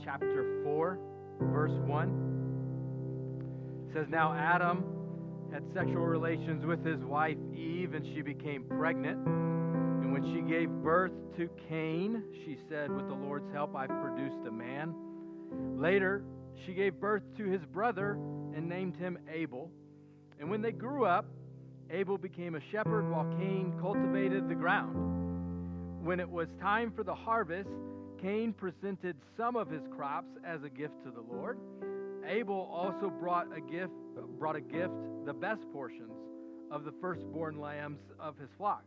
chapter 4, verse 1. It says, "Now Adam had sexual relations with his wife Eve, and she became pregnant. And when she gave birth to Cain, she said, 'With the Lord's help, I've produced a man.' Later, she gave birth to his brother and named him Abel. And when they grew up, Abel became a shepherd while Cain cultivated the ground. When it was time for the harvest, Cain presented some of his crops as a gift to the Lord. Abel also brought a gift, the best portions of the firstborn lambs of his flock.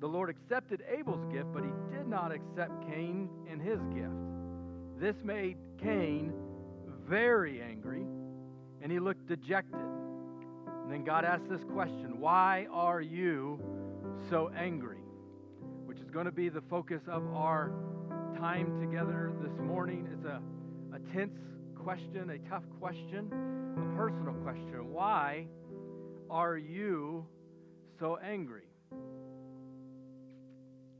The Lord accepted Abel's gift, but he did not accept Cain and his gift. This made Cain very angry, and he looked dejected. And then God asked this question, 'Why are you so angry?' Which is going to be the focus of our time together this morning. It's a tense question, a tough question, a personal question. Why are you so angry?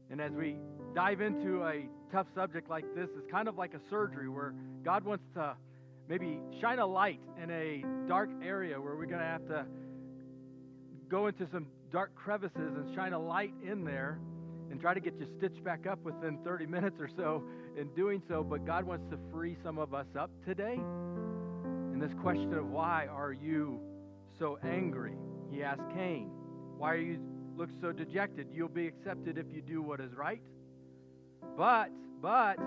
And as we dive into a tough subject like this, it's kind of like a surgery where God wants to maybe shine a light in a dark area where we're going to have to go into some dark crevices and shine a light in there and try to get you stitched back up within 30 minutes or so in doing so. But God wants to free some of us up today. And this question of why are you so angry? He asked Cain, why are you look so dejected? You'll be accepted if you do what is right. But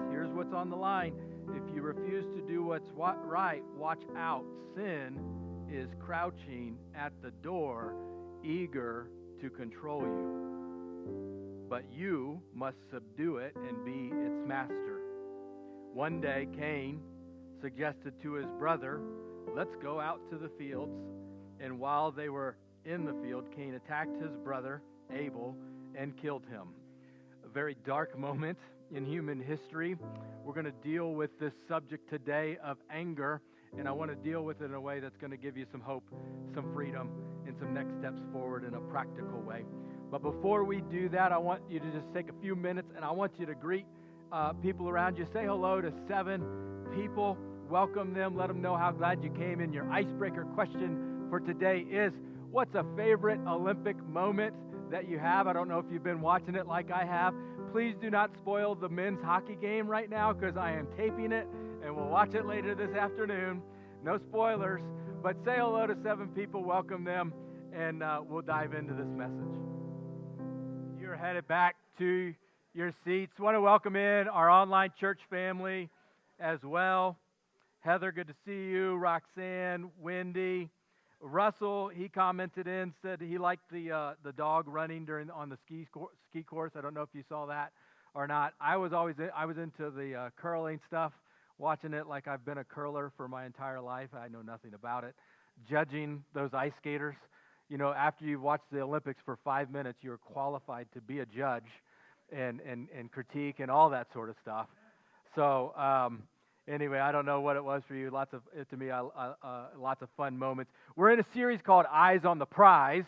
here's what's on the line. If you refuse to do what's right, watch out. Sin is crouching at the door, eager to control you. But you must subdue it and be its master. One day, Cain suggested to his brother, let's go out to the fields. And while they were in the field, Cain attacked his brother, Abel, and killed him. A very dark moment in human history. We're going to deal with this subject today of anger, and I want to deal with it in a way that's going to give you some hope, some freedom, and some next steps forward in a practical way. But before we do that, I want you to just take a few minutes, and I want you to greet people around you. Say hello to 7 people. Welcome them. Let them know how glad you came. And your icebreaker question for today is, what's a favorite Olympic moment that you have? I don't know if you've been watching it like I have. Please do not spoil the men's hockey game right now because I am taping it, and we'll watch it later this afternoon. No spoilers, but say hello to 7 people. Welcome them, and we'll dive into this message. You're headed back to your seats. I want to welcome in our online church family as well. Heather, good to see you. Roxanne, Wendy. Russell, he commented in, said he liked the dog running on the ski course. I don't know if you saw that or not. I was into the curling stuff, watching it like I've been a curler for my entire life. I know nothing about it. Judging those ice skaters, you know, after you've watched the Olympics for 5 minutes, you're qualified to be a judge and critique and all that sort of stuff. So anyway, I don't know what it was for you. Lots of fun moments. We're in a series called Eyes on the Prize.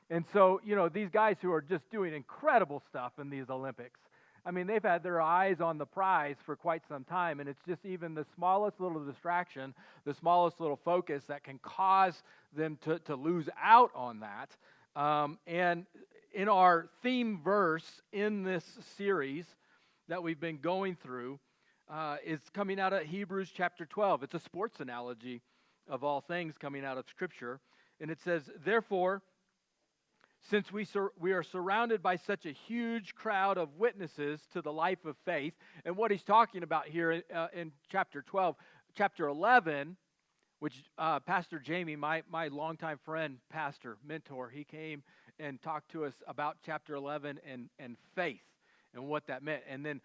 And so, you know, these guys who are just doing incredible stuff in these Olympics, I mean, they've had their eyes on the prize for quite some time. And it's just even the smallest little distraction, the smallest little focus that can cause them to lose out on that. And in our theme verse in this series that we've been going through, is coming out of Hebrews chapter 12. It's a sports analogy of all things coming out of Scripture. And it says, therefore, since we are surrounded by such a huge crowd of witnesses to the life of faith, and what he's talking about here in chapter 12, chapter 11, which Pastor Jamie, my longtime friend, pastor, mentor, he came and talked to us about chapter 11 and faith and what that meant. And then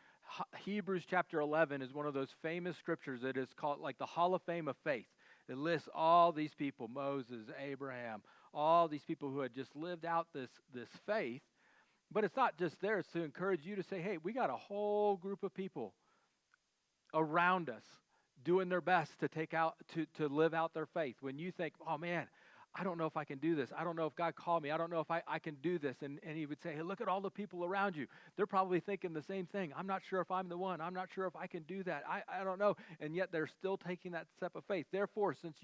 Hebrews chapter 11 is one of those famous scriptures that is called like the Hall of Fame of Faith. It lists all these people, Moses, Abraham, all these people who had just lived out this faith. But it's not just there. It's to encourage you to say, hey, we got a whole group of people around us doing their best to live out their faith. When you think, oh man, I don't know if I can do this. I don't know if God called me. I don't know if I can do this. And he would say, hey, look at all the people around you. They're probably thinking the same thing. I'm not sure if I'm the one. I'm not sure if I can do that. I don't know. And yet they're still taking that step of faith. Therefore, since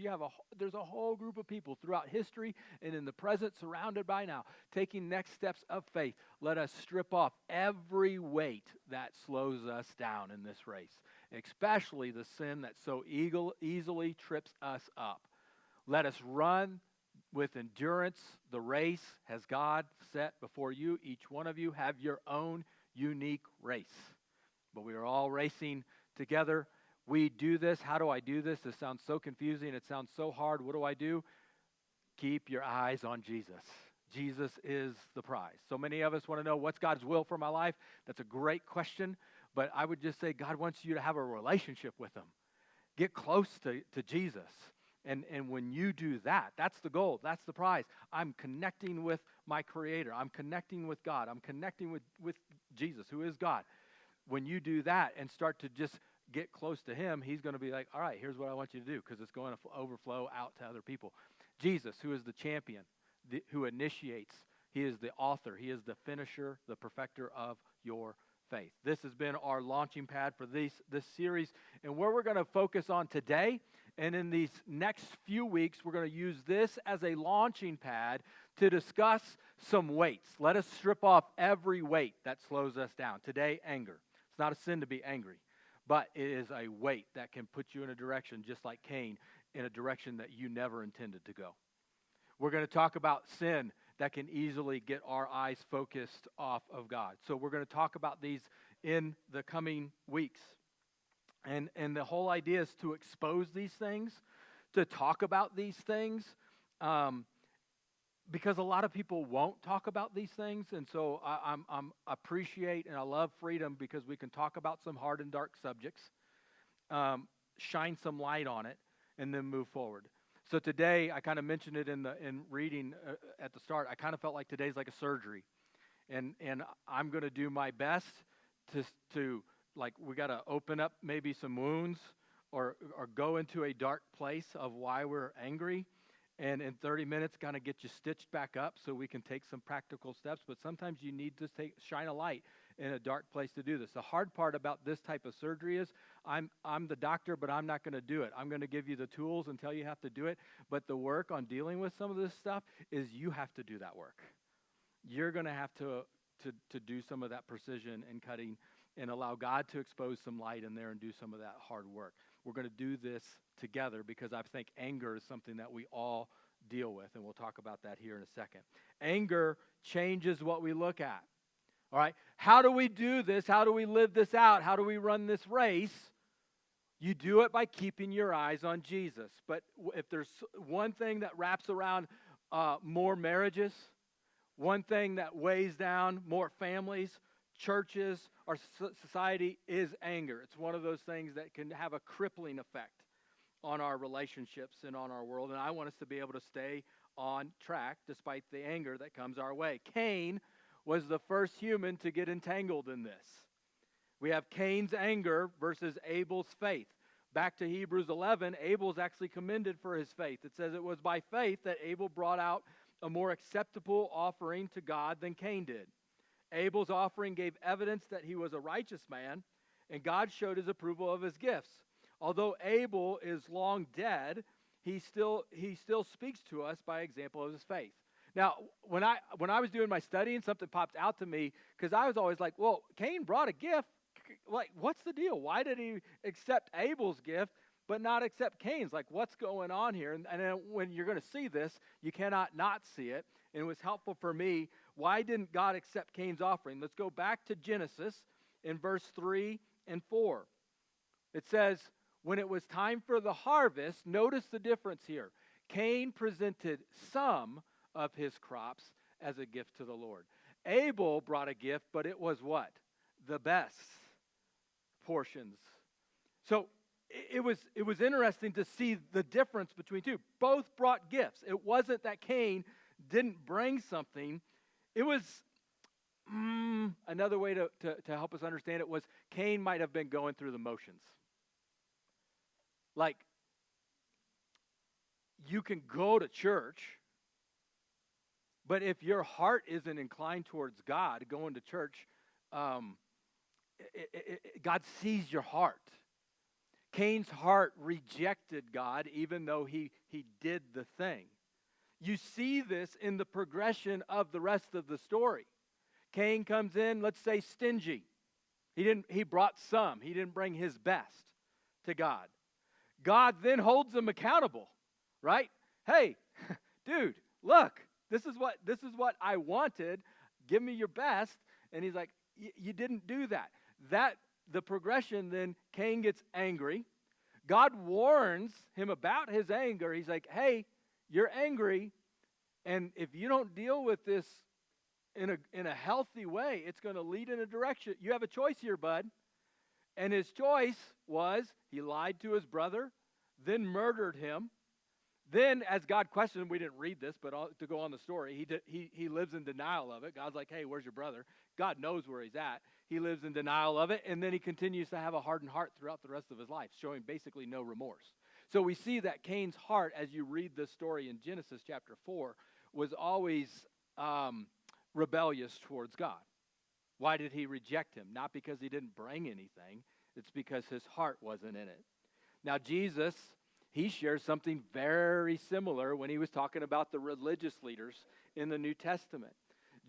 there's a whole group of people throughout history and in the present surrounded by now, taking next steps of faith, let us strip off every weight that slows us down in this race, especially the sin that so easily trips us up. Let us run with endurance the race has God set before you. Each one of you have your own unique race. But we are all racing together. We do this. How do I do this? This sounds so confusing. It sounds so hard. What do I do? Keep your eyes on Jesus. Jesus is the prize. So many of us want to know, what's God's will for my life? That's a great question. But I would just say God wants you to have a relationship with him. Get close to Jesus. And when you do that, that's the goal. That's the prize. I'm connecting with my Creator. I'm connecting with God. I'm connecting with Jesus, who is God. When you do that and start to just get close to him, he's going to be like, all right, here's what I want you to do, because it's going to overflow out to other people. Jesus, who is the champion, who initiates, he is the author. He is the finisher, the perfecter of your faith. This has been our launching pad for this series. And where we're going to focus on today and in these next few weeks, we're going to use this as a launching pad to discuss some weights. Let us strip off every weight that slows us down. Today, anger. It's not a sin to be angry, but it is a weight that can put you in a direction, just like Cain, in a direction that you never intended to go. We're going to talk about sin that can easily get our eyes focused off of God. So we're going to talk about these in the coming weeks. And the whole idea is to expose these things, to talk about these things, because a lot of people won't talk about these things. And so I appreciate and I love freedom, because we can talk about some hard and dark subjects, shine some light on it, and then move forward. So today, I kind of mentioned it in reading at the start. I kind of felt like today's like a surgery, and I'm going to do my best to like, we got to open up maybe some wounds or go into a dark place of why we're angry, and in 30 minutes kind of get you stitched back up so we can take some practical steps. But sometimes you need to shine a light in a dark place to do this. The hard part about this type of surgery is I'm the doctor, but I'm not going to do it. I'm going to give you the tools and tell you how to do it. But the work on dealing with some of this stuff is you have to do that work. You're going to have to do some of that precision and cutting and allow God to expose some light in there and do some of that hard work. We're going to do this together because I think anger is something that we all deal with, and we'll talk about that here in a second. Anger changes what we look at. All right, how do we do this? How do we live this out? How do we run this race? You do it by keeping your eyes on Jesus. But if there's one thing that wraps around more marriages, one thing that weighs down more families, churches, our society, is anger. It's one of those things that can have a crippling effect on our relationships and on our world. And I want us to be able to stay on track despite the anger that comes our way. Cain was the first human to get entangled in this. We have Cain's anger versus Abel's faith. Back to Hebrews 11, Abel's actually commended for his faith. It says it was by faith that Abel brought out a more acceptable offering to God than Cain did. Abel's offering gave evidence that he was a righteous man, and God showed his approval of his gifts. Although Abel is long dead, he still speaks to us by example of his faith. Now, when I was doing my studying, something popped out to me, because I was always like, well, Cain brought a gift. Like, what's the deal? Why did he accept Abel's gift but not accept Cain's? Like, what's going on here? And then when you're going to see this, you cannot not see it. And it was helpful for me. Why didn't God accept Cain's offering? Let's go back to Genesis in verse 3 and 4. It says, when it was time for the harvest, notice the difference here. Cain presented some of his crops as a gift to the Lord. Abel brought a gift, but it was what? The best portions. So it was interesting to see the difference between two. Both brought gifts. It wasn't that Cain didn't bring something. It was, another way to help us understand it was Cain might have been going through the motions. Like, you can go to church But if your heart isn't inclined towards God, going to church, God sees your heart. Cain's heart rejected God even though he did the thing. You see this in the progression of the rest of the story. Cain comes in, let's say, stingy. He brought some. He didn't bring his best to God. God then holds him accountable, right? Hey, dude, look, this is what I wanted. Give me your best. And he's like, you didn't do that. The progression, then Cain gets angry. God warns him about his anger. He's like, hey, you're angry, and if you don't deal with this in a healthy way, it's going to lead in a direction. You have a choice here, bud. And his choice was he lied to his brother, then murdered him. Then, as God questioned him, we didn't read this, but to go on the story, he lives in denial of it. God's like, hey, where's your brother? God knows where he's at. He lives in denial of it, and then he continues to have a hardened heart throughout the rest of his life, showing basically no remorse. So we see that Cain's heart, as you read this story in Genesis chapter 4, was always rebellious towards God. Why did he reject him? Not because he didn't bring anything. It's because his heart wasn't in it. Now, Jesus, he shares something very similar when he was talking about the religious leaders in the New Testament.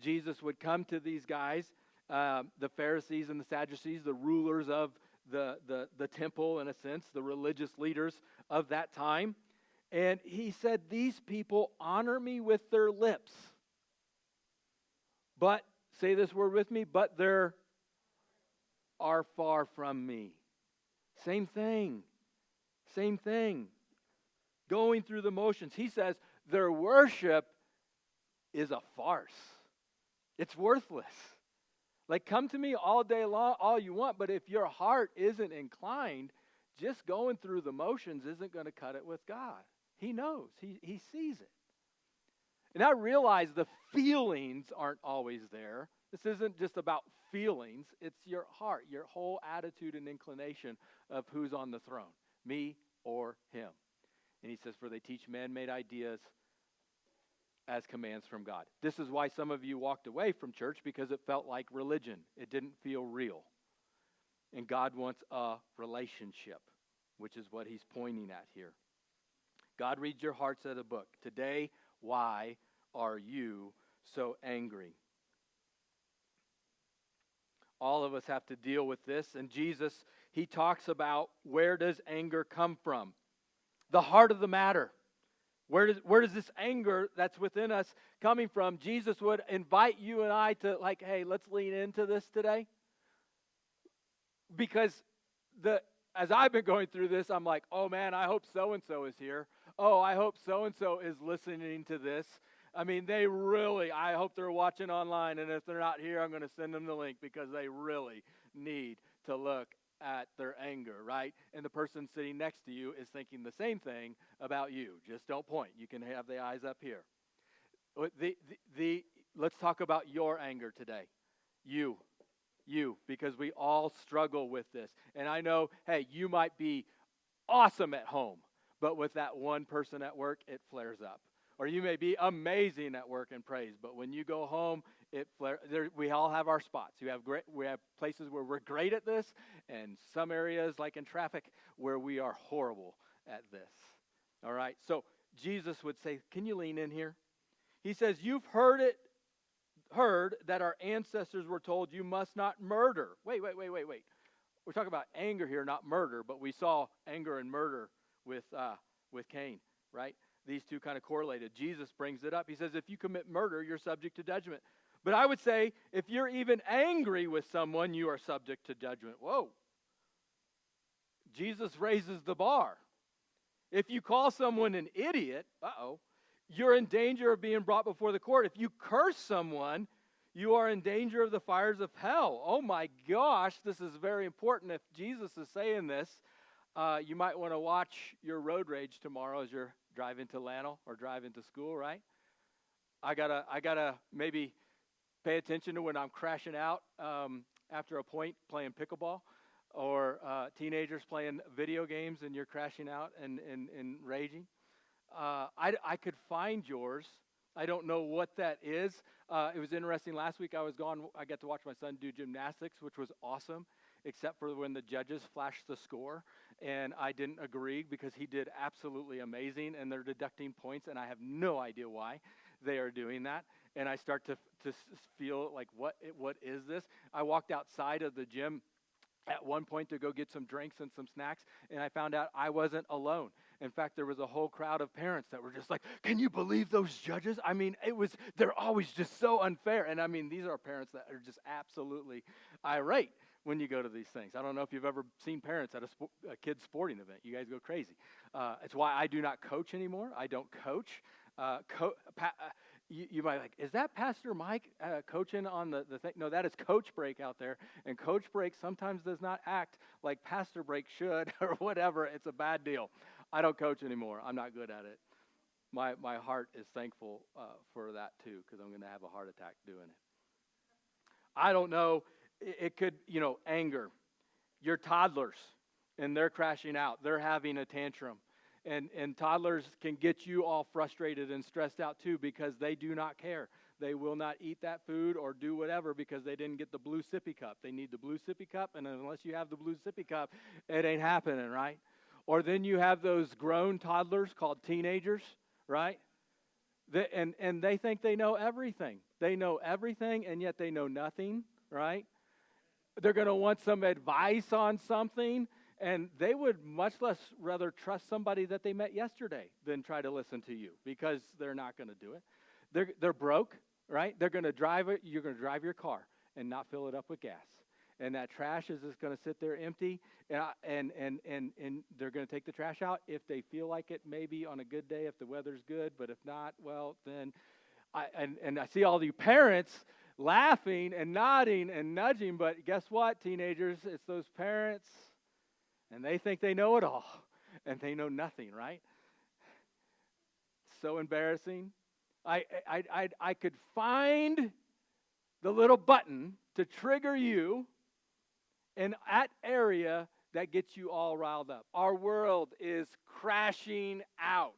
Jesus would come to these guys, the Pharisees and the Sadducees, the rulers of the temple, in a sense, the religious leaders of that time. And he said, these people honor me with their lips. But, say this word with me, but they are far from me. Same thing. Same thing. Going through the motions. He says their worship is a farce. It's worthless. Like, come to me all day long, all you want, but if your heart isn't inclined, just going through the motions isn't going to cut it with God. He knows. He sees it. And I realize the feelings aren't always there. This isn't just about feelings. It's your heart, your whole attitude and inclination of who's on the throne, me or him. And he says, for they teach man-made ideas as commands from God. This is why some of you walked away from church, because it felt like religion. It didn't feel real. And God wants a relationship, which is what he's pointing at here. God reads your hearts as a book. Today, why are you so angry? All of us have to deal with this. And Jesus, he talks about, where does anger come from? The heart of the matter. Where does this anger that's within us coming from? Jesus would invite you and I to, like, hey, let's lean into this today. Because as I've been going through this, I'm like, oh man, I hope so-and-so is here. Oh, I hope so-and-so is listening to this. I mean, I hope they're watching online, and if they're not here, I'm going to send them the link, because they really need to look at their anger, right? And the person sitting next to you is thinking the same thing about you. Just don't point. You can have the eyes up here. Let's talk about your anger today. You, because we all struggle with this. And I know, hey, you might be awesome at home, but with that one person at work, it flares up. Or you may be amazing at work and praise, but when you go home, we all have our spots. We have places where we're great at this, and some areas, like in traffic, where we are horrible at this. All right? So Jesus would say, can you lean in here? He says, you've heard that our ancestors were told you must not murder. Wait. We're talking about anger here, not murder, but we saw anger and murder with Cain, right? These two kind of correlated. Jesus brings it up. He says, if you commit murder, you're subject to judgment. But I would say, if you're even angry with someone, you are subject to judgment. Whoa. Jesus raises the bar. If you call someone an idiot, you're in danger of being brought before the court. If you curse someone, you are in danger of the fires of hell. Oh my gosh, this is very important. If Jesus is saying this, you might want to watch your road rage tomorrow as you're driving to Lano or driving to school, right? I gotta maybe pay attention to when I'm crashing out after a point playing pickleball, or teenagers playing video games and you're crashing out and raging. I could find yours I don't know what that is. It was interesting. Last week I was gone. I got to watch my son do gymnastics, which was awesome, except for when the judges flashed the score. And I didn't agree because he did absolutely amazing, and they're deducting points, and I have no idea why they are doing that. And I start to feel like, what is this? I walked outside of the gym at one point to go get some drinks and some snacks, and I found out I wasn't alone. In fact, there was a whole crowd of parents that were just like, can you believe those judges? I mean, they're always just so unfair. And I mean, these are parents that are just absolutely irate when you go to these things. I don't know if you've ever seen parents at a kid's sporting event. You guys go crazy. It's why I do not coach anymore. I don't coach. You might like, is that Pastor Mike coaching on the thing? No, that is Coach Break out there. And Coach Break sometimes does not act like Pastor Break should or whatever. It's a bad deal. I don't coach anymore. I'm not good at it. My heart is thankful for that too, because I'm going to have a heart attack doing it. I don't know. It could, anger. Your toddlers, and they're crashing out. They're having a tantrum. And toddlers can get you all frustrated and stressed out too, because they do not care. They will not eat that food or do whatever because they didn't get the blue sippy cup. They need the blue sippy cup, and unless you have the blue sippy cup, it ain't happening, right? Or then you have those grown toddlers called teenagers, right? And they think they know everything. They know everything, and yet they know nothing, right? They're going to want some advice on something, and they would much less rather trust somebody that they met yesterday than try to listen to you, because they're not going to do it. They're broke, right? They're going to drive it. You're going to drive your car and not fill it up with gas. And that trash is just going to sit there empty, and they're going to take the trash out if they feel like it, maybe on a good day if the weather's good, but if not, well, then I see all you parents laughing and nodding and nudging, but guess what, teenagers? It's those parents, and they think they know it all, and they know nothing, right? So embarrassing. I could find the little button to trigger you in that area that gets you all riled up. Our world is crashing out.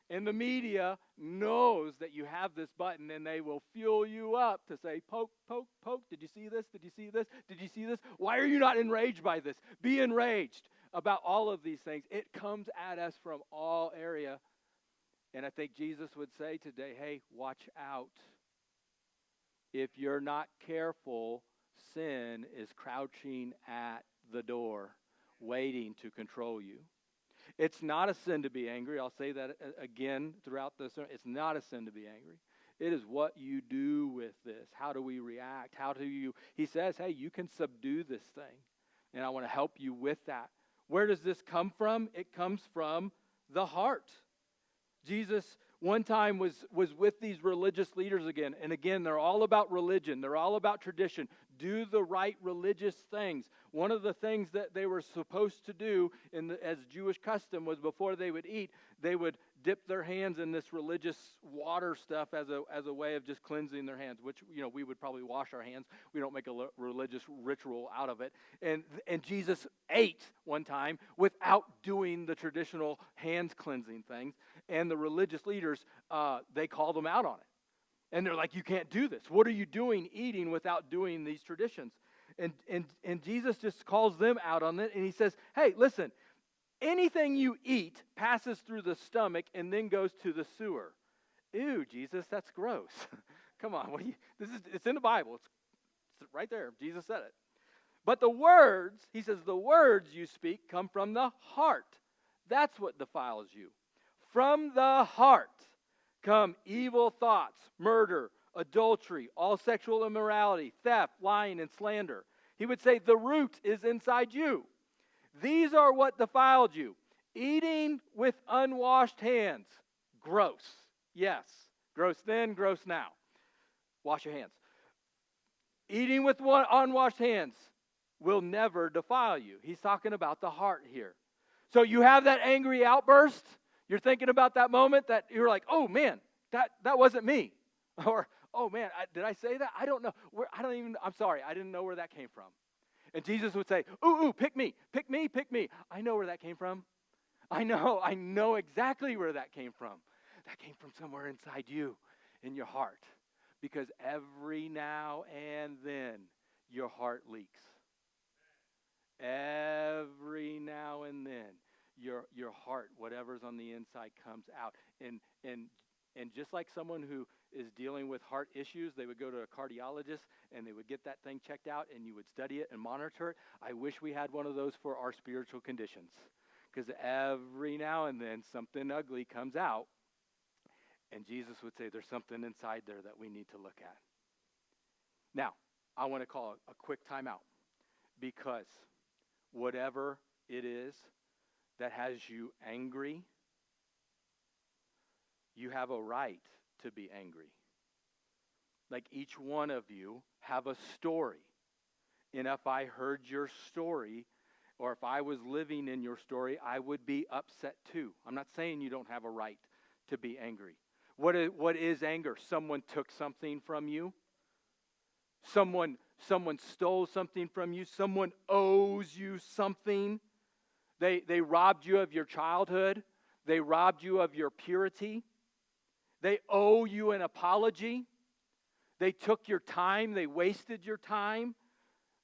And the media knows that you have this button, and they will fuel you up to say, poke, poke, poke. Did you see this? Did you see this? Did you see this? Why are you not enraged by this? Be enraged about all of these things. It comes at us from all area. And I think Jesus would say today, hey, watch out. If you're not careful, sin is crouching at the door, waiting to control you. It's not a sin to be angry. I'll say that again throughout this. It's not a sin to be angry. It is what you do with this. How do we react? He says, hey, you can subdue this thing. And I want to help you with that. Where does this come from? It comes from the heart. Jesus one time was with these religious leaders again. And again, they're all about religion. They're all about tradition. Do the right religious things. One of the things that they were supposed to do as Jewish custom was before they would eat, they would dip their hands in this religious water stuff as a way of just cleansing their hands, which, we would probably wash our hands. We don't make a religious ritual out of it. And Jesus ate one time without doing the traditional hands cleansing things. And the religious leaders, they called him out on it. And they're like, you can't do this. What are you doing eating without doing these traditions? And Jesus just calls them out on it. And he says, hey, listen, anything you eat passes through the stomach and then goes to the sewer. Ew, Jesus, that's gross. Come on, it's in the Bible. It's right there. Jesus said it. But the words, he says, the words you speak come from the heart. That's what defiles you. From the heart come evil thoughts, murder, adultery, all sexual immorality, theft, lying, and slander. He would say the root is inside you. These are what defiled you. Eating with unwashed hands. Gross. Yes. Gross then, gross now. Wash your hands. Eating with unwashed hands will never defile you. He's talking about the heart here. So you have that angry outburst. You're thinking about that moment that you're like, oh man, that wasn't me. Or, oh man, did I say that? I don't know. I'm sorry, I didn't know where that came from. And Jesus would say, ooh, pick me. I know where that came from. I know exactly where that came from. That came from somewhere inside you. in your heart. Because every now and then your heart leaks. Every now and then your heart, whatever's on the inside, comes out. And just like someone who is dealing with heart issues, they would go to a cardiologist and they would get that thing checked out and you would study it and monitor it. I wish we had one of those for our spiritual conditions. Because every now and then something ugly comes out. And Jesus would say there's something inside there that we need to look at. Now, I want to call a quick timeout. Because whatever it is that has you angry, you have a right to be angry. Like each one of you have a story. And if I heard your story, or if I was living in your story, I would be upset too. I'm not saying you don't have a right to be angry. What is anger? Someone took something from you. Someone stole something from you. Someone owes you something. They robbed you of your childhood. They robbed you of your purity. They owe you an apology. They took your time. They wasted your time.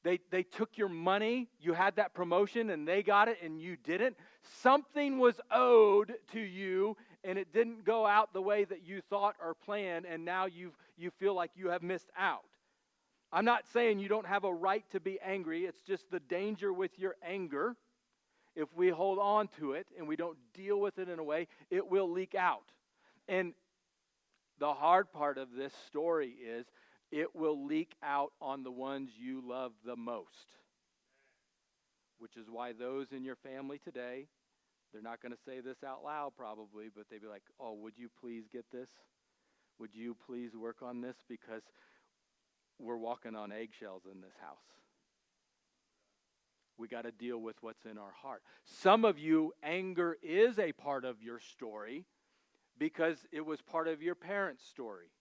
They took your money. You had that promotion and they got it and you didn't. Something was owed to you and it didn't go out the way that you thought or planned, and now you feel like you have missed out. I'm not saying you don't have a right to be angry. It's just the danger with your anger. If we hold on to it and we don't deal with it in a way, it will leak out. And the hard part of this story is it will leak out on the ones you love the most. Which is why those in your family today, they're not going to say this out loud probably, but they'd be like, oh, would you please get this? Would you please work on this? Because we're walking on eggshells in this house. We got to deal with what's in our heart. Some of you, anger is a part of your story because it was part of your parents' story.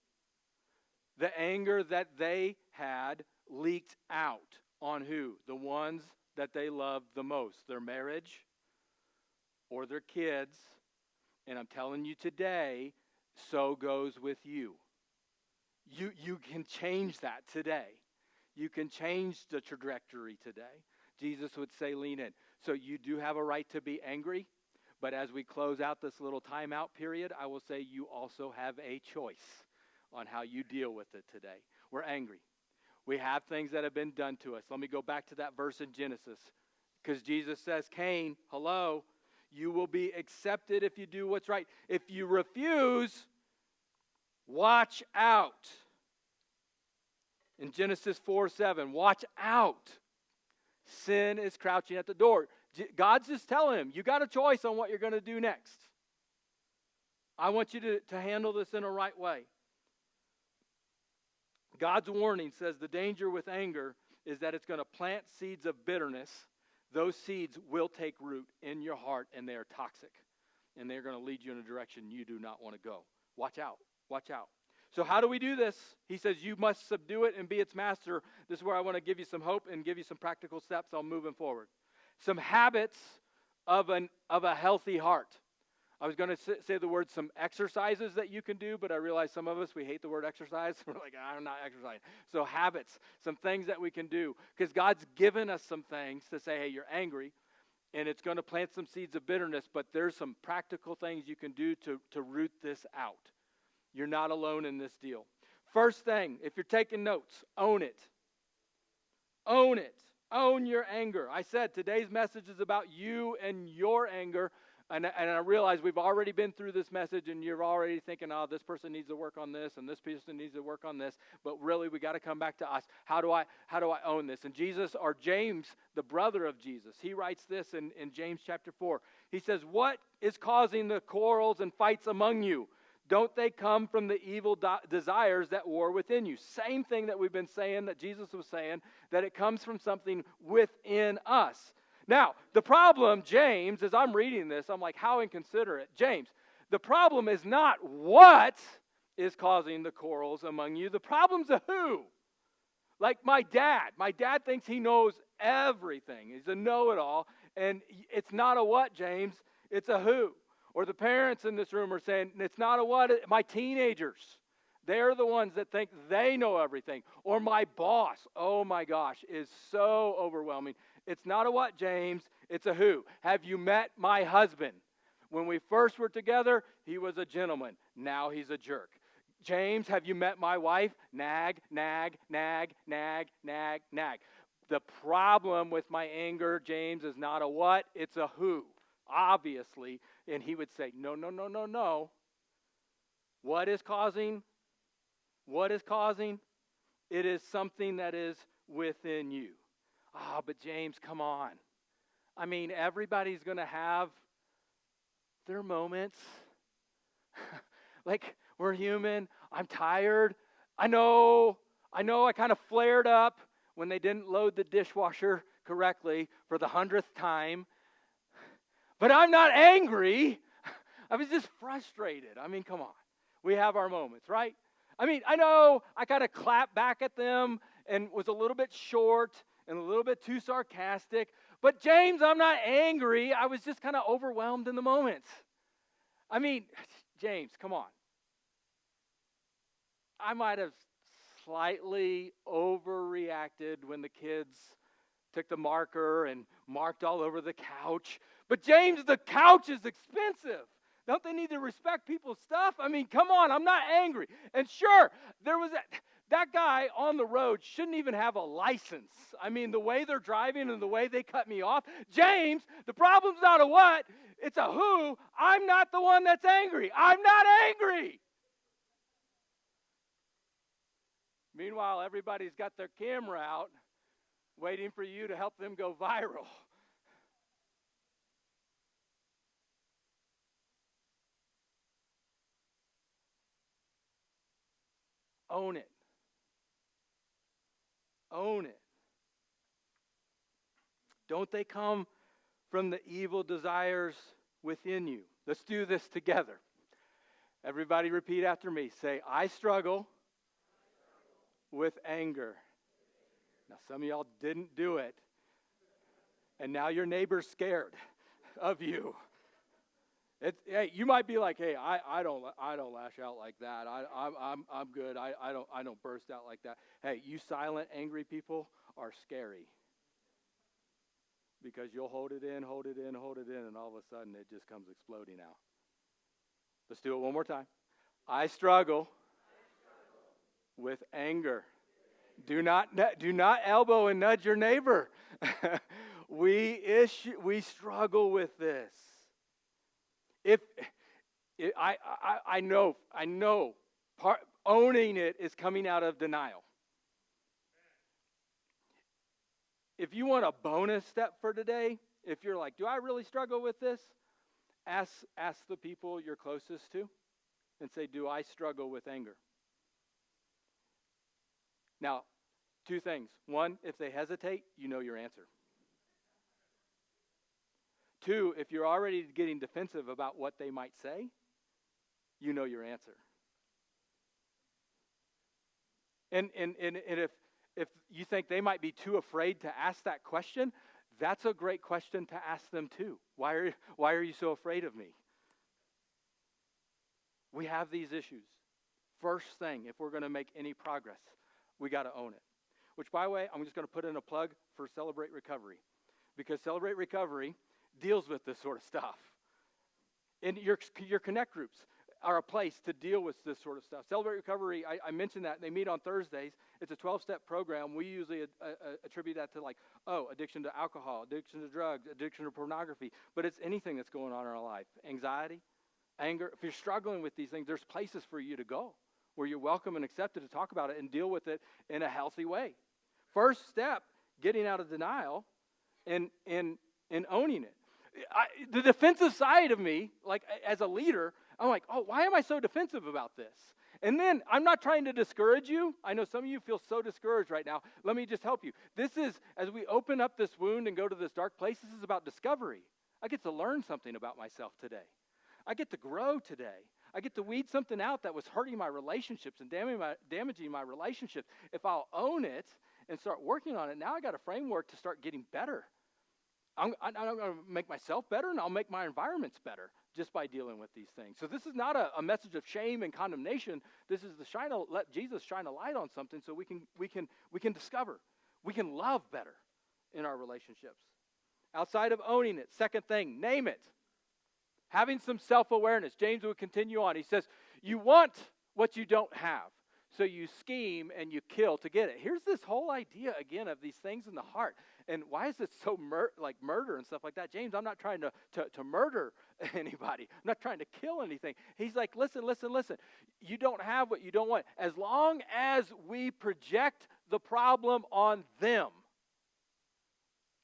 The anger that they had leaked out on who? The ones that they loved the most. Their marriage or their kids. And I'm telling you today, so goes with you. You can change that today. You can change the trajectory today. Jesus would say, lean in. So you do have a right to be angry. But as we close out this little timeout period, I will say you also have a choice on how you deal with it today. We're angry. We have things that have been done to us. Let me go back to that verse in Genesis. Because Jesus says, Cain, hello, you will be accepted if you do what's right. If you refuse, watch out. In Genesis 4:7, watch out. Sin is crouching at the door. God's just telling him, you got a choice on what you're going to do next. I want you to handle this in a right way. God's warning says the danger with anger is that it's going to plant seeds of bitterness. Those seeds will take root in your heart, and they are toxic. And they're going to lead you in a direction you do not want to go. Watch out. Watch out. So how do we do this? He says you must subdue it and be its master. This is where I want to give you some hope and give you some practical steps on moving forward. Some habits of a healthy heart. I was going to say the word some exercises that you can do, but I realize some of us, we hate the word exercise. We're like, I'm not exercising. So habits, some things that we can do. Because God's given us some things to say, hey, you're angry, and it's going to plant some seeds of bitterness, but there's some practical things you can do to root this out. You're not alone in this deal. First thing, if you're taking notes, own it. Own it. Own your anger. I said today's message is about you and your anger. And I realize we've already been through this message and you're already thinking, oh, this person needs to work on this and this person needs to work on this. But really, we got to come back to us. How do I own this? And Jesus, or James, the brother of Jesus, he writes this in James chapter 4. He says, what is causing the quarrels and fights among you? Don't they come from the evil desires that war within you? Same thing that we've been saying, that Jesus was saying, that it comes from something within us. Now, the problem, James, as I'm reading this, I'm like, how inconsiderate. James, the problem is not what is causing the quarrels among you. The problem's a who. Like my dad. My dad thinks he knows everything. He's a know-it-all. And it's not a what, James. It's a who. Or the parents in this room are saying, it's not a what. My teenagers, They're the ones that think they know everything. Or my boss, oh my gosh, is so overwhelming. It's not a what, James? It's a who. Have you met my husband? When we first were together, he was a gentleman. Now he's a jerk. James, have you met my wife? Nag, nag, nag, nag, nag, nag. The problem with my anger, James, is not a what, it's a who, obviously. And he would say, no, no, no, no, no. What is causing? What is causing? It is something that is within you. Ah, but James, come on. I mean, everybody's going to have their moments. Like, we're human. I'm tired. I know I kind of flared up when they didn't load the dishwasher correctly for the 100th time. But I'm not angry. I was just frustrated. I mean, come on. We have our moments, right? I mean, I know I kind of clapped back at them and was a little bit short and a little bit too sarcastic. But James, I'm not angry. I was just kind of overwhelmed in the moment. I mean, James, come on. I might have slightly overreacted when the kids took the marker and marked all over the couch. But James, the couch is expensive. Don't they need to respect people's stuff? I mean, come on, I'm not angry. And sure, there was that guy on the road shouldn't even have a license. I mean, the way they're driving and the way they cut me off. James, the problem's not a what, it's a who. I'm not the one that's angry. I'm not angry. Meanwhile, everybody's got their camera out waiting for you to help them go viral. Own it. Own it. Don't they come from the evil desires within you? Let's do this together. Everybody repeat after me. Say, I struggle with anger. Now, some of y'all didn't do it, and now your neighbor's scared of you. Hey, you might be like, hey, I don't lash out like that. I'm good. I don't burst out like that. Hey, you silent, angry people are scary because you'll hold it in, and all of a sudden it just comes exploding out. Let's do it one more time. I struggle with anger. Do not elbow and nudge your neighbor. We struggle with this. I know, owning it is coming out of denial. If you want a bonus step for today, if you're like, do I really struggle with this? Ask the people you're closest to and say, do I struggle with anger? Now, two things. One, if they hesitate, you know your answer. Two, if you're already getting defensive about what they might say, you know your answer. And if you think they might be too afraid to ask that question, that's a great question to ask them too. Why are you so afraid of me? We have these issues. First thing, if we're going to make any progress, we got to own it. Which, by the way, I'm just going to put in a plug for Celebrate Recovery. Because Celebrate Recovery deals with this sort of stuff. And your connect groups are a place to deal with this sort of stuff. Celebrate Recovery, I mentioned that. They meet on Thursdays. It's a 12-step program. We usually attribute that to addiction to alcohol, addiction to drugs, addiction to pornography. But it's anything that's going on in our life. Anxiety, anger. If you're struggling with these things, there's places for you to go where you're welcome and accepted to talk about it and deal with it in a healthy way. First step, getting out of denial and owning it. The defensive side of me, like as a leader, I'm like, oh, why am I so defensive about this? And then I'm not trying to discourage you. I know some of you feel so discouraged right now. Let me just help you. This is, as we open up this wound and go to this dark place, this is about discovery. I get to learn something about myself today. I get to grow today. I get to weed something out that was hurting my relationships and damaging my relationships. If I'll own it and start working on it, now I got a framework to start getting better. I'm going to make myself better, and I'll make my environments better just by dealing with these things. So this is not a message of shame and condemnation. This is let Jesus shine a light on something so we can discover. We can love better in our relationships. Outside of owning it, second thing, name it. Having some self-awareness. James would continue on. He says, you want what you don't have, so you scheme and you kill to get it. Here's this whole idea, again, of these things in the heart. And why is it so like murder and stuff like that? James, I'm not trying to murder anybody. I'm not trying to kill anything. He's like, listen. You don't have what you don't want. As long as we project the problem on them,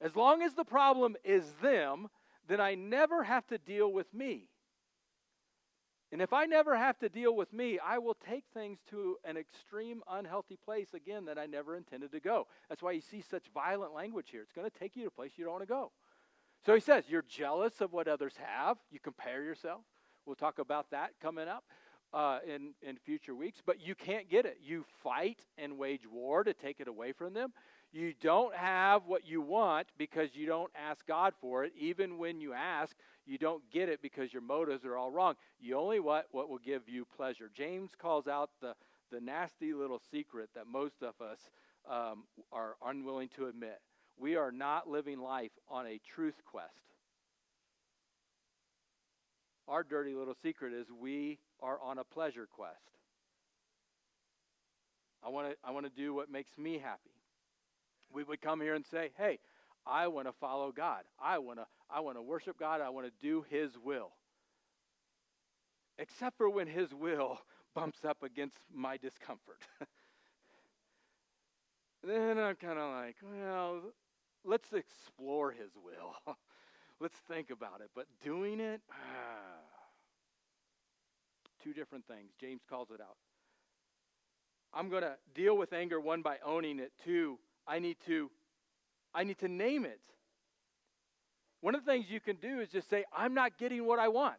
as long as the problem is them, then I never have to deal with me. And if I never have to deal with me, I will take things to an extreme unhealthy place, again, that I never intended to go. That's why you see such violent language here. It's going to take you to a place you don't want to go. So he says, you're jealous of what others have. You compare yourself. We'll talk about that coming up in future weeks. But you can't get it. You fight and wage war to take it away from them. You don't have what you want because you don't ask God for it. Even when you ask, you don't get it because your motives are all wrong. You only want what will give you pleasure. James calls out the nasty little secret that most of us are unwilling to admit. We are not living life on a truth quest. Our dirty little secret is we are on a pleasure quest. I want to do what makes me happy. We would come here and say, hey, I want to follow God. I want to worship God. I want to do His will. Except for when His will bumps up against my discomfort. Then I'm kind of like, well, let's explore His will. Let's think about it. But doing it, two different things. James calls it out. I'm going to deal with anger, one, by owning it. Two, I need to name it. One of the things you can do is just say, I'm not getting what I want.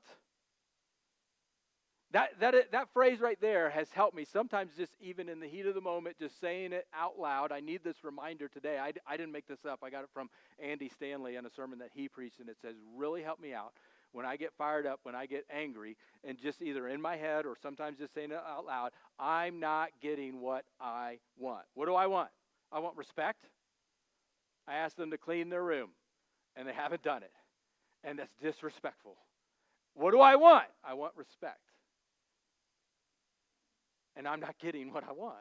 That phrase right there has helped me. Sometimes just even in the heat of the moment, just saying it out loud. I need this reminder today. I didn't make this up. I got it from Andy Stanley in a sermon that he preached, and it says, really help me out when I get fired up, when I get angry, and just either in my head or sometimes just saying it out loud, I'm not getting what I want. What do I want? I want respect. I asked them to clean their room, and they haven't done it. And that's disrespectful. What do I want? I want respect. And I'm not getting what I want.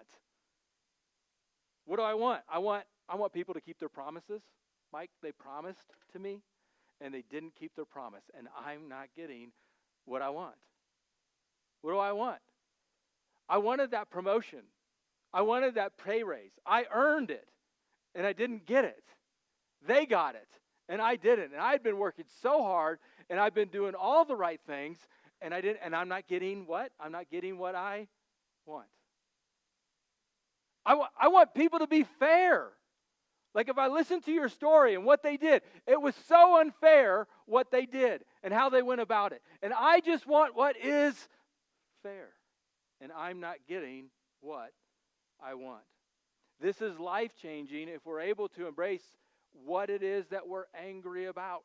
What do I want? I want people to keep their promises. Mike, they promised to me, and they didn't keep their promise, and I'm not getting what I want. What do I want? I wanted that promotion. I wanted that pay raise. I earned it, and I didn't get it. They got it, and I didn't. And I'd been working so hard, and I've been doing all the right things, and I didn't. And I'm not getting what? I'm not getting what I want. I want people to be fair. Like if I listen to your story and what they did, it was so unfair what they did and how they went about it. And I just want what is fair. And I'm not getting what I want. This is life-changing if we're able to embrace what it is that we're angry about.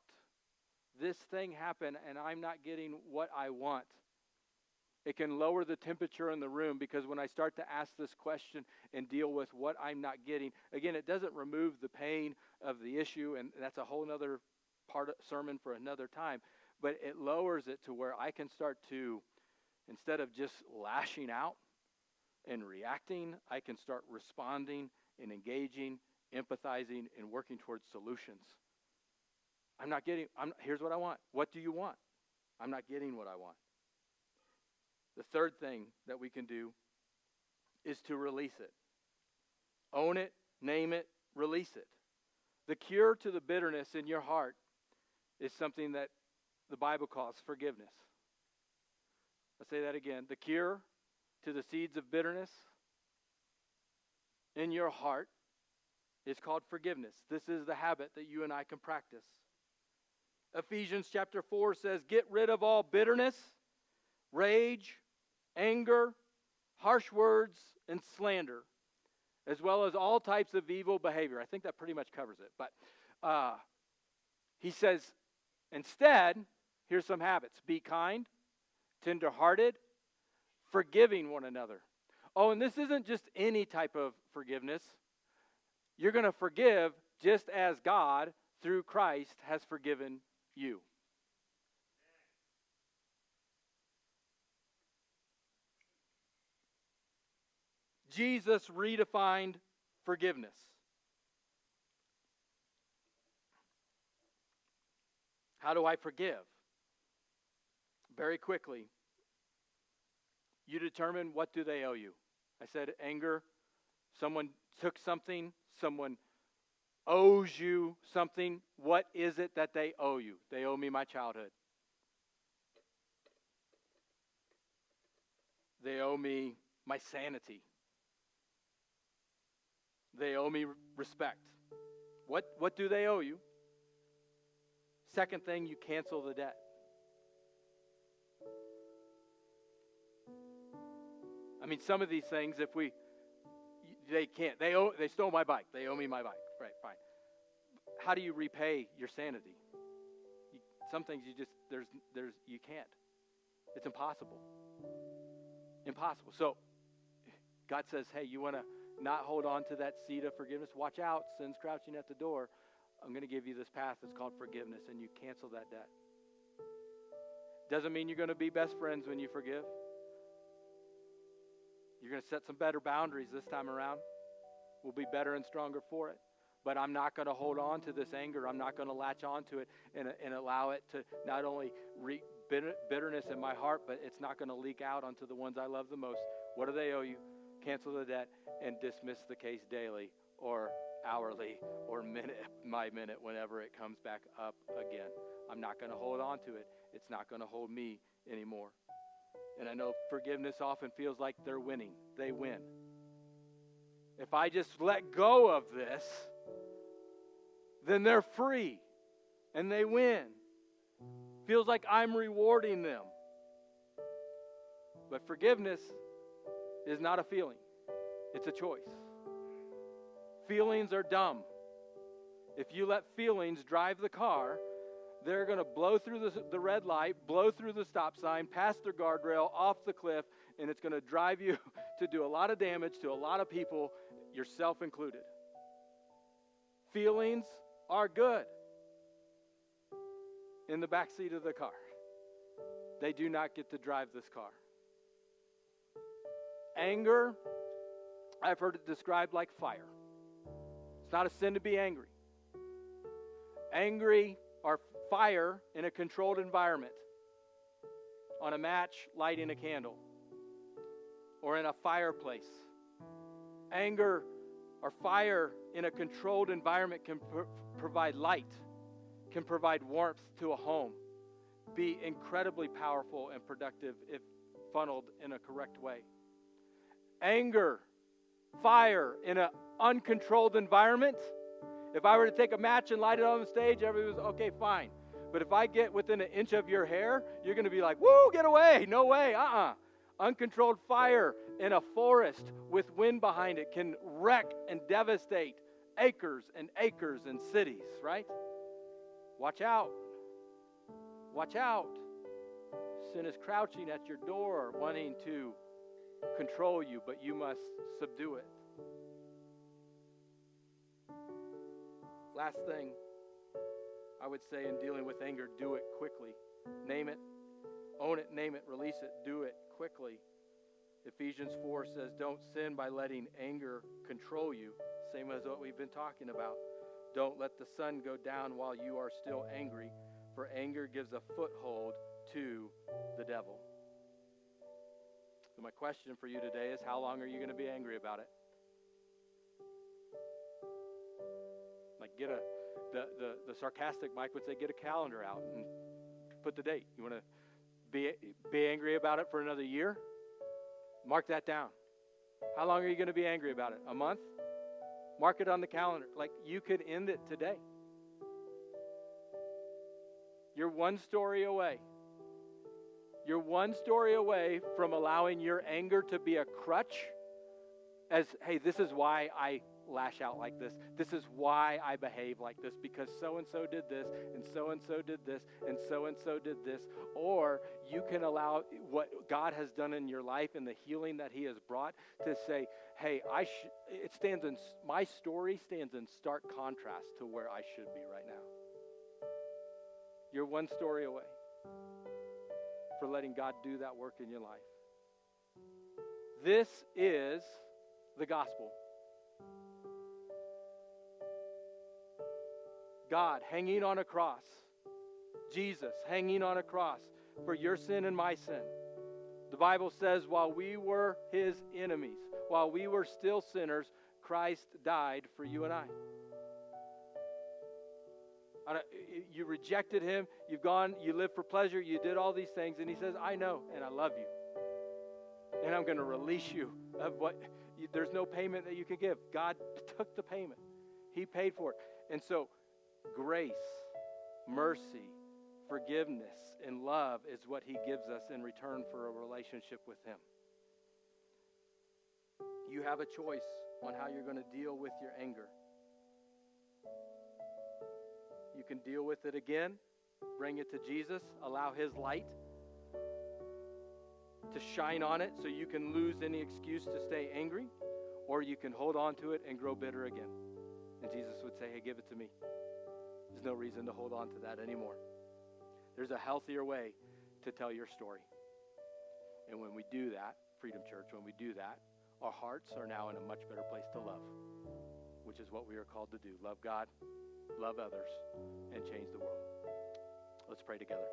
This thing happened and I'm not getting what I want. It can lower the temperature in the room because when I start to ask this question and deal with what I'm not getting, again, it doesn't remove the pain of the issue, and that's a whole other part of sermon for another time, but it lowers it to where I can start to, instead of just lashing out and reacting, I can start responding and engaging, empathizing, and working towards solutions. Here's what I want. What do you want? I'm not getting what I want. The third thing that we can do is to release it. Own it, name it, release it. The cure to the bitterness in your heart is something that the Bible calls forgiveness. I'll say that again. The cure to the seeds of bitterness in your heart is called forgiveness. This is the habit that you and I can practice. Ephesians chapter 4 says, get rid of all bitterness, rage, anger, harsh words, and slander, as well as all types of evil behavior. I think that pretty much covers it. But He says, instead, here's some habits. Be kind, tenderhearted, forgiving one another. Oh, and this isn't just any type of forgiveness. You're going to forgive just as God, through Christ, has forgiven you. Jesus redefined forgiveness. How do I forgive? Very quickly, you determine what do they owe you. I said anger. Someone took something. Someone owes you something. What is it that they owe you? They owe me my childhood. They owe me my sanity. They owe me respect. What do they owe you? Second thing, you cancel the debt. I mean, some of these things, they can't. They stole my bike. They owe me my bike. Right, fine. How do you repay your sanity? Some things you can't. It's impossible. Impossible. So God says, hey, you want to not hold on to that seed of forgiveness? Watch out, sin's crouching at the door. I'm going to give you this path that's called forgiveness, and you cancel that debt. Doesn't mean you're going to be best friends when you forgive. You're going to set some better boundaries this time around. We'll be better and stronger for it. But I'm not going to hold on to this anger. I'm not going to latch on to it and allow it to not only wreak bitterness in my heart, but it's not going to leak out onto the ones I love the most. What do they owe you? Cancel the debt and dismiss the case daily or hourly or minute by minute whenever it comes back up again. I'm not going to hold on to it. It's not going to hold me anymore. And I know forgiveness often feels like they're winning. They win. If I just let go of this, then they're free and they win. Feels like I'm rewarding them. But forgiveness is not a feeling. It's a choice. Feelings are dumb. If you let feelings drive the car, they're going to blow through the red light, blow through the stop sign, pass the guardrail, off the cliff, and it's going to drive you to do a lot of damage to a lot of people, yourself included. Feelings are good in the back seat of the car. They do not get to drive this car. Anger, I've heard it described like fire. It's not a sin to be angry. Angry or fire in a controlled environment, on a match lighting a candle, or in a fireplace. Anger or fire in a controlled environment can provide light, can provide warmth to a home, be incredibly powerful and productive if funneled in a correct way. Anger, fire in an uncontrolled environment. If I were to take a match and light it on the stage, everybody was okay, fine. But if I get within an inch of your hair, you're going to be like, woo, get away. No way, Uncontrolled fire in a forest with wind behind it can wreck and devastate acres and acres and cities, right? Watch out. Watch out. Sin is crouching at your door, wanting to control you, but you must subdue it. Last thing I would say in dealing with anger, do it quickly. Name it, own it, name it, release it, do it quickly. Ephesians 4 says, don't sin by letting anger control you. Same as what we've been talking about. Don't let the sun go down while you are still angry, for anger gives a foothold to the devil. So my question for you today is, how long are you going to be angry about it? Like the sarcastic Mike would say, get a calendar out and put the date. You want to be angry about it for another year? Mark that down. How long are you going to be angry about it? A month? Mark it on the calendar. Like, you could end it today. You're one story away. You're one story away from allowing your anger to be a crutch as, hey, this is why I lash out like this. This is why I behave like this, because so-and-so did this, and so-and-so did this, and so-and-so did this. Or you can allow what God has done in your life and the healing that he has brought to say, hey, my story stands in stark contrast to where I should be right now. You're one story away for letting God do that work in your life. This is the gospel. God hanging on a cross. Jesus hanging on a cross for your sin and my sin. The Bible says while we were his enemies, while we were still sinners, Christ died for you and I. You rejected him, you lived for pleasure, you did all these things, and he says, I know, and I love you. And I'm going to release you of there's no payment that you can give. God took the payment. He paid for it. And so grace, mercy, forgiveness, and love is what he gives us in return for a relationship with him. You have a choice on how you're going to deal with your anger. You can deal with it again, bring it to Jesus, allow his light to shine on it so you can lose any excuse to stay angry, or you can hold on to it and grow bitter again. And Jesus would say, hey, give it to me. There's no reason to hold on to that anymore. There's a healthier way to tell your story. And when we do that, Freedom Church, when we do that, our hearts are now in a much better place to love, which is what we are called to do. Love God, love others, and change the world. Let's pray together.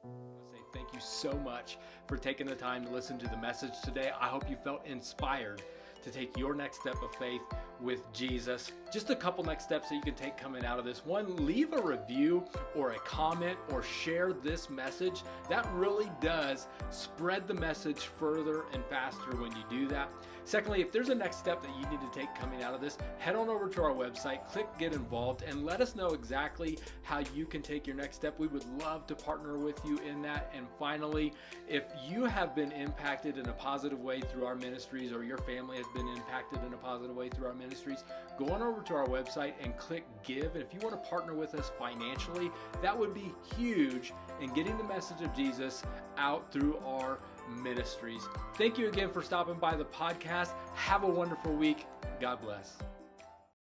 I want to say thank you so much for taking the time to listen to the message today. I hope you felt inspired to take your next step of faith with Jesus. Just a couple next steps that you can take coming out of this. One, leave a review or a comment or share this message. That really does spread the message further and faster when you do that. Secondly, if there's a next step that you need to take coming out of this, head on over to our website, click Get Involved, and let us know exactly how you can take your next step. We would love to partner with you in that. And finally, if you have been impacted in a positive way through our ministries, or your family has been impacted in a positive way through our ministries, go on over to our website and click Give. And if you want to partner with us financially, that would be huge in getting the message of Jesus out through our ministries. Thank you again for stopping by the podcast. Have a wonderful week. God bless.